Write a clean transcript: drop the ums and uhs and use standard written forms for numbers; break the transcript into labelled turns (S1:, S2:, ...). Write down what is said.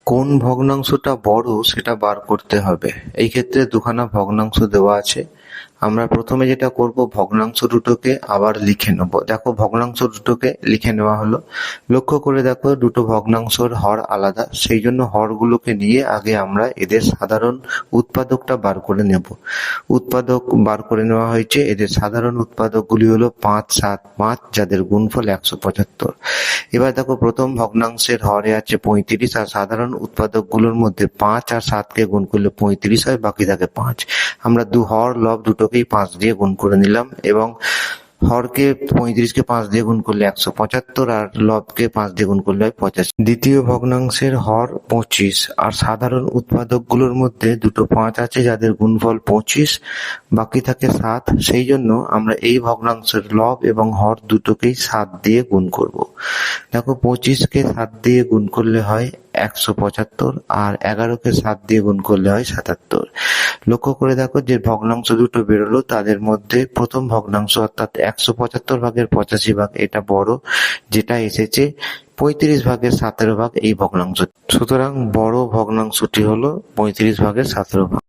S1: কোন ভগ্নাংশটা বড় সেটা বার করতে হবে। এই ক্ষেত্রে দুখানা ভগ্নাংশ দেওয়া আছে। আমরা প্রথমে যেটা করব, ভগ্নাংশ দুটোকে আবার লিখে নেব। দেখো, ভগ্নাংশ দুটোকে লিখে নেওয়া হলো। লক্ষ্য করে দেখো, দুটো ভগ্নাংশের হর আলাদা, সেই জন্য হরগুলোকে নিয়ে আগে আমরা এদের সাধারণ উৎপাদকটা বার করে নেব। উৎপাদক বার করে নেওয়া হয়েছে। এদের সাধারণ উৎপাদকগুলি হলো 5, 7, 5, যাদের গুণফল 175। এবার দেখো, প্রথম ভগ্নাংশের হরে আছে 35, আর সাধারণ উৎপাদকগুলোর মধ্যে 5 আর 7কে গুণ করলে 35 হয়, বাকি থাকে 5। আমরা হর লব দুটোকেই 5 দিয়ে গুণ করে নিলাম, এবং হরকে 35কে 5 দিয়ে গুণ করলে 175, আর লবকে 5 দিয়ে গুণ করলে হয় 85। দ্বিতীয় ভগ্নাংশের হর 25, আর সাধারণ উৎপাদকগুলোর মধ্যে দুটো 5 আছে যাদের গুণফল 25, বাকি থাকে 7। সেই জন্য আমরা এই ভগ্নাংশের লব এবং হর দুটোকেই 7 দিয়ে গুণ করব। দেখো, 25কে 7 দিয়ে গুণ করলে হয় 175, আর 11কে 7 দিয়ে গুণ করলে হয় 77। লক্ষ্য করে দেখো, যে ভগ্নাংশ দুটো বেরোলো তাদের মধ্যে প্রথম ভগ্নাংশ অর্থাৎ 175 ভাগের 85 ভাগ এটা বড়, যেটা এসেছে 35 ভাগের 17 ভাগ এই ভগ্নাংশ। সুতরাং বড় ভগ্নাংশটি হলো 35 ভাগের 17 ভাগ।